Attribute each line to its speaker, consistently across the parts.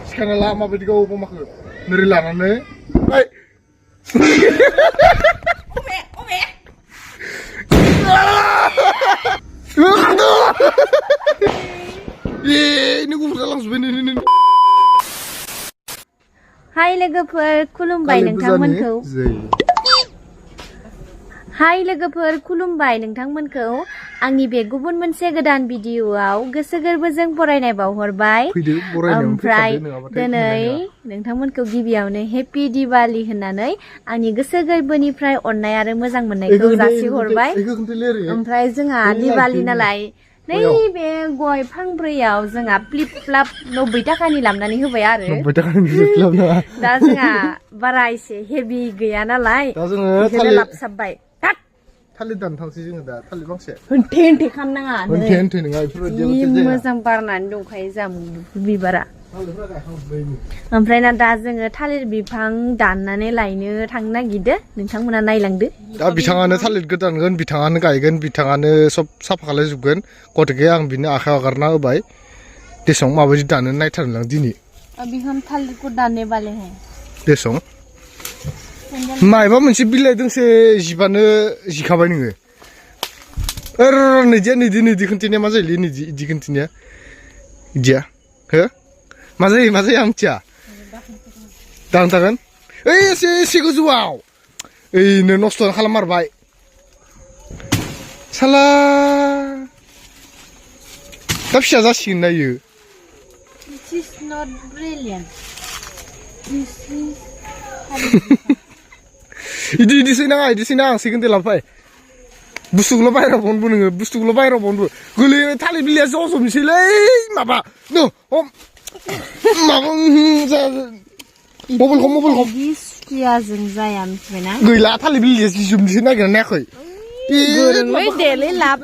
Speaker 1: Sekarang lama berarti kau mau makan. Nerilanan nih. Hai. Ome. Ini gue langsung ini.
Speaker 2: Hai लोगोफोर खुलुमबाय नोंथांमोनखौ हाय लोगोफोर खुलुमबाय नोंथांमोनखौ आंनि बे गुबुन मोनसे गोदान भिडिअआव गोसो गोरबोजों बरायनाय बावहरबाय ओमफ्राय दिनै नोंथांमोनखौ गिबियावनो हेपि दिवाली होननानै आंनि गोसो गोरबोनिफ्राय अननाय आरो मोजां मोननायखौ जासिहरबाय ओमफ्राय जोंहा दिवाली नालाय नैबे गय फांब्रैयाव जोंहा फ्लिप फ्लाप 90 थाखानि लाबनानै होबाय आरो
Speaker 1: 90 थाखानि फ्लिप फ्लाप ना
Speaker 2: दा जोंहा बारा एसे हेभि गैया नालाय
Speaker 1: दा जोङो
Speaker 2: थालिर लाबसाबबाय
Speaker 1: थालिर दानथांसै जोङो दा थालिर फांसे
Speaker 2: होनथे खालामनाङा
Speaker 1: होनथे नङा बेफोरबायदि
Speaker 2: मोजां बारनानै दंखायो जामुं बिबारा ओमफ्राय ना दा जोङो थालिर बिफां दाननानै लायनो थांनो नागिरदो नोंथांमोना नायलांदो
Speaker 1: दा बिथाङानो थालिर गोदानगोन बिथाङानो गायगोन बिथाङानो सब साफा खालायजोबगोन गथ'के आं बिनो आखाइ हगारना होबाय देसं माबायदि दानो नायथारलां दिनै
Speaker 2: अभी हम थालिरखौ दानने वाले हैं
Speaker 1: देसं मायबा मोनसे बिलाइ दोंसे जिबानो जिखाबाय नोङो नैदि खोन्थिनाया मा जायोलै इदि खोन्थिनाया इदिया हो मा जायो आं मिथिया दानथागोन ओइ एसे गोजौआव ओइनो नस्थ' खालाममारबाय साला दा फिसा जासिगोन ना इयो
Speaker 2: This is not brilliant. This is
Speaker 1: इदि सैनाङा सेकेन्ड लाबोफाय बुस्थुखौल' बाहेराव बनबो नोङो बुस्थुखौल' बाहेराव बनबो गोलैयो थालिर बिलाइया ज'ज'बनोसैलै माबा नो हम माबा मबाइलखौ
Speaker 2: सुखियाजों जाया मिथिबायना
Speaker 1: गैला थालिर बिलाइया जिजोबनोसै नागिरना नायाखै
Speaker 2: गोरोंलै देलै लाब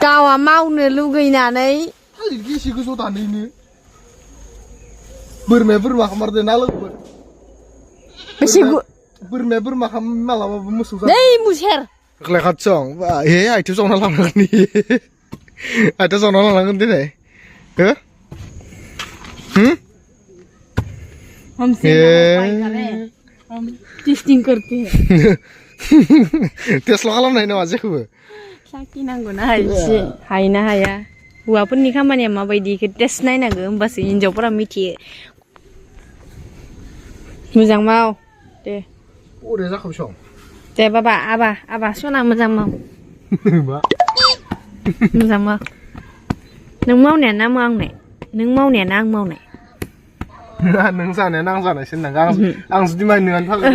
Speaker 2: गावआ मावनो लुगैनानै
Speaker 1: थालिर गिसि गोजौ दानैनो बोरमा खामारदो ना लोगोफोर बोरमा मालाबाबो मोसौ जायो
Speaker 2: नै मुसेर
Speaker 1: एखलाय खाथियाव हे आइथिं जावना लांनांगोन आइथिं जावना लांनांगोन दिनै हो
Speaker 2: हमसे हम टेस्टिं करते हैं
Speaker 1: टेस्टल' खालामनाय नङा जेखौबो
Speaker 2: साखिनांगौना एसे हायोना हाया हौवाफोरनि खामानिया माबायदि इखौ टेस्ट नायनांगौ होमबासो हिनजावफोरा मिथियो मोजां माव दे
Speaker 1: अरे जाखाबाय सं
Speaker 2: दे बाबा आबा सना मोजां माव मोजां माव नों मावनाया ना मावनाय नों मावनाया ना आं मावनाय
Speaker 1: नों जानाया आं जानायसो होननांगौ आं जुदि माइ नोंआनो फागोन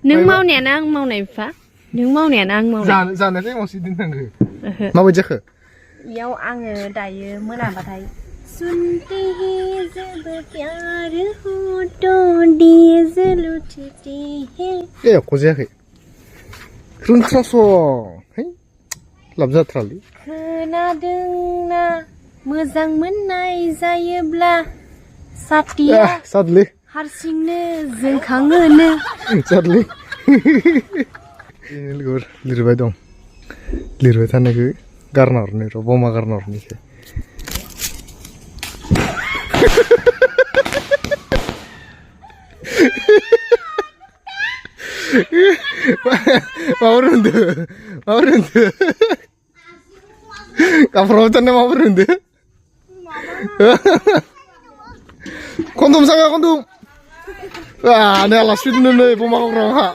Speaker 2: नों मावनाया ना आं मावनाय बिफा नों मावनाया ना आं मावनाय
Speaker 1: जानाय टाइमावसो दोननांगौ माबायदि जाखो
Speaker 2: बेयाव आङो दायो मोनाबाथाय सुनते हैं जब प्यार हो तो डीज लुटते हैं
Speaker 1: ए एख' जायाखै खोनासं लाब जाथ्रालै
Speaker 2: खोनादोंना मोजां मोननाय जायोब्ला साथिया
Speaker 1: सादलै
Speaker 2: हारसिंनो जोंखाङोनो
Speaker 1: सादलै लोगोफोर लिरबाय दं लिरबाय थानायखौ गारना हरनो र' बमा गारना हरनोसै माबोरै होनदो गाफ्राव थानाय माबोरै होनदो कन्दम सांगा कन्दम नै आलासि फैदों नै बमा गावग्राहा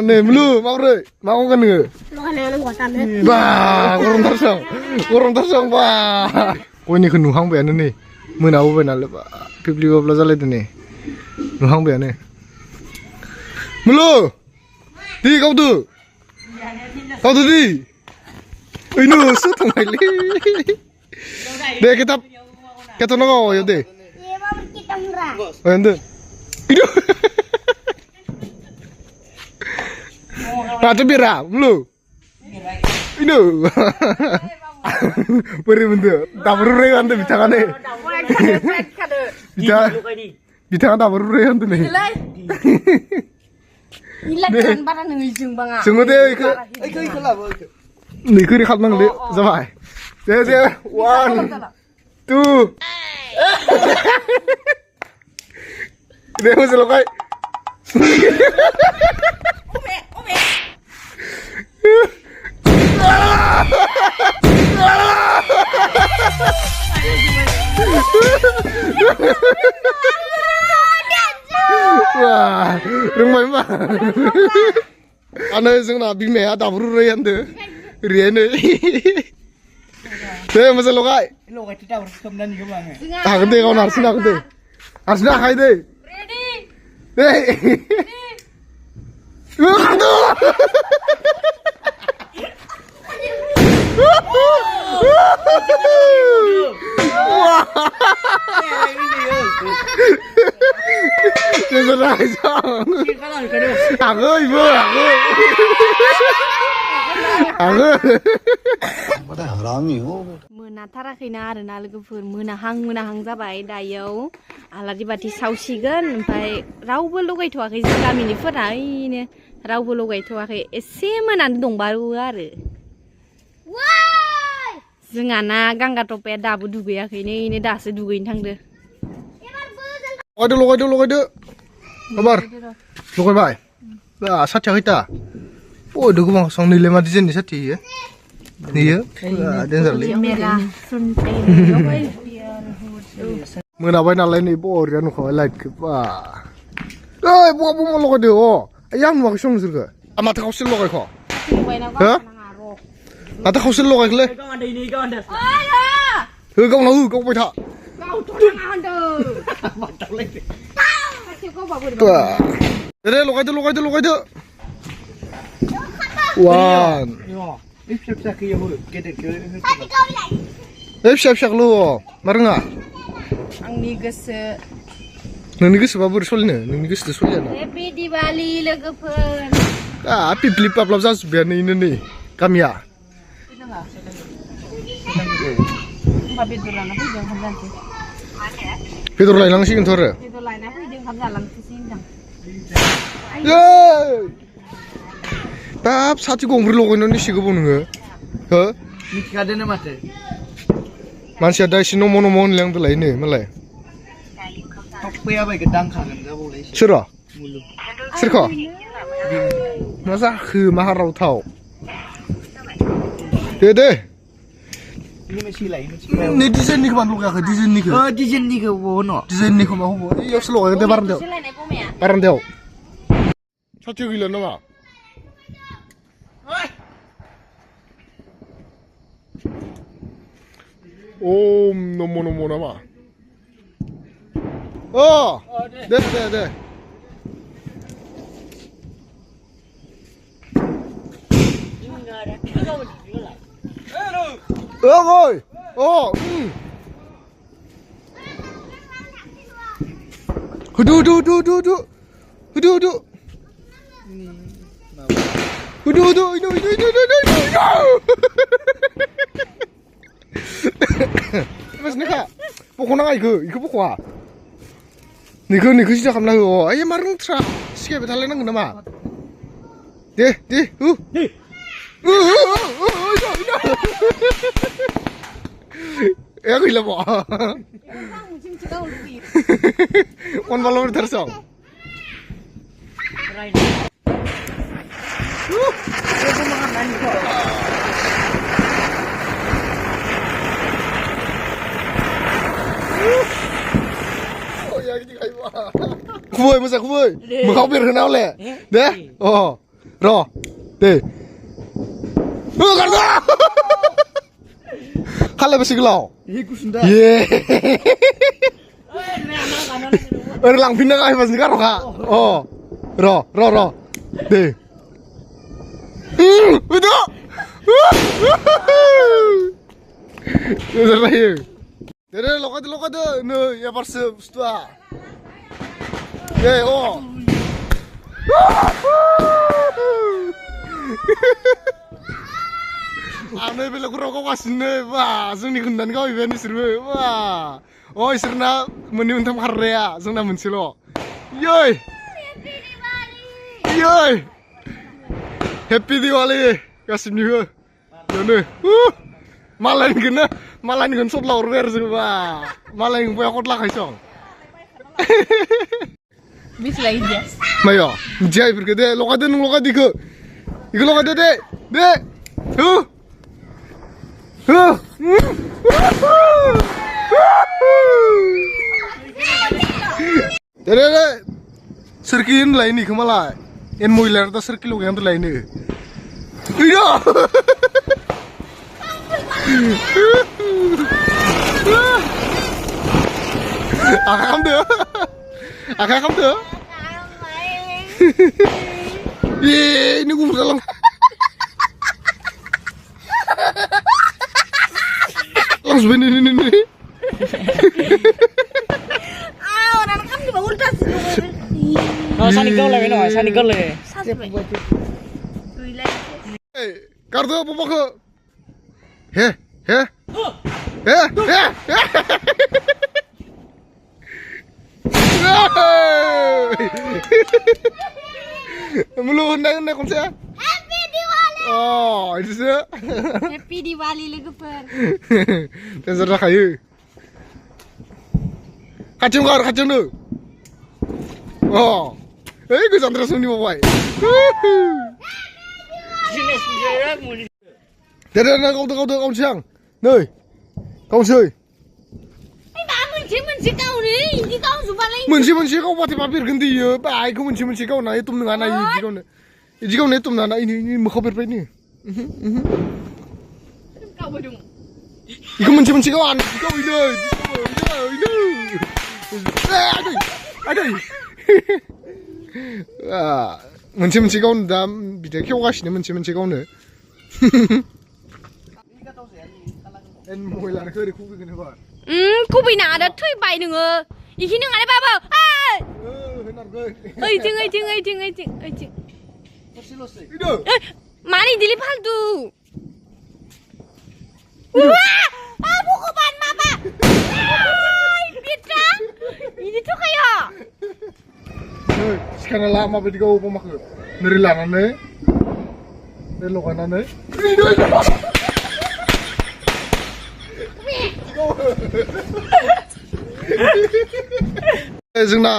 Speaker 1: नै मुलु माबोरै मा मावगोन नोङो बा गरमथारसं बा गयनिखौ नुहांबायानो नै मोनाबोबाय नालाय बा पिप्लिबाब्ला जालायदों नै नुहांबायानो मुलु दि गावदो दि ओइनो सो थांबायलै दे किताब केतन गाव दे ओन्दो इदो Ratu bira, belum? Ini, beri bentuk. Tak perlu rehan tu bicara ni. Bicara tak perlu rehan tu ni.
Speaker 2: Ilakan barang ni jeng bang.
Speaker 1: Sungguh deh, ikut lah. Ni kiri khat nang le, sampai. 네, 1, 2. 네, 무슨 로가이. 와, 정말 마. 안에 정나 빅매야 다부르려 한데. 리에네. 네, 무슨 로가이.
Speaker 3: Logai itu tahu kemudian gimana?
Speaker 1: 아, 근데 이거 나르스나 근데. 아스나 가야 돼. 네. 으아, 그래서 나이서 악어 이거 악어
Speaker 3: Pada harami oh.
Speaker 2: मोनाथाराखैना आरोना लोगोफोर मोनाहां जाबाय दायो आलारि बाथि सावसिगोन ओमफ्राय रावबो लगायथ'वाखै जों गामिनिफोरा ओइनो रावबो लगायथ'वाखै एसे मोनानो दंबावो आरो जोंहाना गांगा टपाया दाबो दुगैयाखैनो इनो दासो दुगैनो थांदो
Speaker 1: लगायदो खबर लगायबाय बा साथिया खैथा अ दो गोबां संनैले मा डिजाइननि साथि इयो नियो देन्जारलै मोनाबाय नालाय नै बरिया नुखाबाय लाइटखौ बा ओइ बमा लगायदो अ आइ आं नुवाखै सं नोंसोरखौ माथो खावसे लगायख' हो माथो खावसे लगायखोलै हो गावनाव हो गावबाय था दे लगायदो 1
Speaker 3: Bisa ke yang gede ke.
Speaker 1: फिसा मा रोङा
Speaker 2: आंनि गोसो
Speaker 1: नोंनि गोसोबा बोरै सलिनो नोंनि गोसोजों सलियाना
Speaker 2: हेपि दिवाली लोगोफोर
Speaker 1: पिपलिप पाब्लाब जाजोब्बायानो इनो नै गामिया बेदर लायनांसिगोनथ' आरो
Speaker 2: बेदर लायना फैदों ओंखाम जालांसै
Speaker 1: बाब साथि गंब्रै लगायनानै एसे गोबाव नोङो हो
Speaker 3: मिथिखादोनो माथो
Speaker 1: मानसिया दा एसे नम' होनलांदोलाय नै मालाय
Speaker 3: थफैया बायगोन दांखागोन जाबावलाय
Speaker 1: सोरो सोरखौ मा जाखो मा हारावथाव दे
Speaker 3: ini masih lain
Speaker 1: नै डिजाइननिखौ मानो लगायाखै डिजाइननिखौ
Speaker 3: डिजाइननिखौ बहनो
Speaker 1: डिजाइननिखौ मा हबो इयावसो लगायगोन दे बारान्दायाव साथियाव गैला नामा Om nomo nama. Oh, deh. Oi. Oh. Hudu. Mas nika, pokoknya nggak iku pokoknya. Nika sih jangan lah. Ayo marung tra, siapa betalnya nang nama? Deh. Ya aku hilang kok. Kon balon tersong. Kuboy masa kuboy mau biar kenal le deh oh roh deh karena kalau masih gelau ye orang pindah kah masih karo kak oh roh deh udah lagi deh lokat no ya parse setua oh ane bela kurang kasih wah जोंनि खोन्दान गाव इबे निसोरबो wah oh इसोरना मोननै मोनथाम खारराया जोंना मोनसेल' योय happy Diwali गासिबनिबो बेयावनो Malain sot laur wer coba. Malain punya kot lakai song.
Speaker 2: Bis lagi dia.
Speaker 1: Mayo, jay bergede lokade nung lokade ke. Iku lokade de. Dede. Serkin lain ni kemala. En moiler ta serkin lo yang tu lain ni. Iya. Akam deh. Ye, ini gue dalam. Langsung ini.
Speaker 2: Orang kan di bawah tas.
Speaker 3: Oh, sani kau le.
Speaker 1: Kartu apa ke? He. Mulu undang konsep.
Speaker 2: Happy Diwali.
Speaker 1: Oh, itu sih.
Speaker 2: Happy Diwali legeper.
Speaker 1: Terserah kayu. Kacung tu. Oh. Gue santra suni bawa. Dadah kau siang. Nơi. Kau sơi.
Speaker 2: Menci kau nih, ini kau suka lagi.
Speaker 1: Menci kau pati papir ganti ya. Baik kau menci kau na itu dengan anak ini kau na itu dengan anak ini mau papir apa ini?
Speaker 2: Kau Bodo.
Speaker 1: Iku menci kau anak kau ini. Aduh. menci kau dalam bidak kau kasih ni menci kau ni. En mui lah kerja kubi kena buat.
Speaker 2: Kubi nak ada tui bay nengah. Iki nengah ada apa?
Speaker 1: Benar ke?
Speaker 2: Cing.
Speaker 3: Selesai.
Speaker 1: Itu.
Speaker 2: Mari dilipal tu. Wah, buku ban mama. Bidang. Ini tu kaya.
Speaker 1: Sekarang lama berarti kau pemak tu. Nerilanan ni. Nelokanan ni. जोंना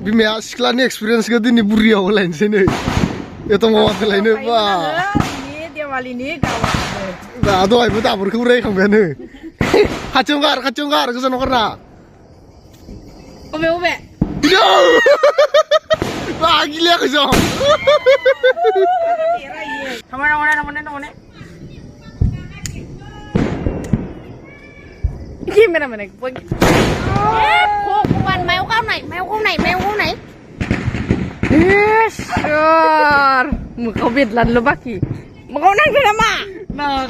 Speaker 1: बिमाया सिख्लानि experience गो दिनै बुरियाव लायनोसै नै एथ' माबाखौ लायनो बा
Speaker 2: Diwali ni gawa.
Speaker 1: दा दहायबो दाबोरखौ रायखांबायानो खाथियाव गार गोजानाव गारना
Speaker 2: Obe.
Speaker 1: बा गिलियाखै जों
Speaker 2: Mana. Gimana mana? Bukan mau kau naik. Yes, sure. Mau kau bidlan lo baki. Mau kau naik ke mana? Nah,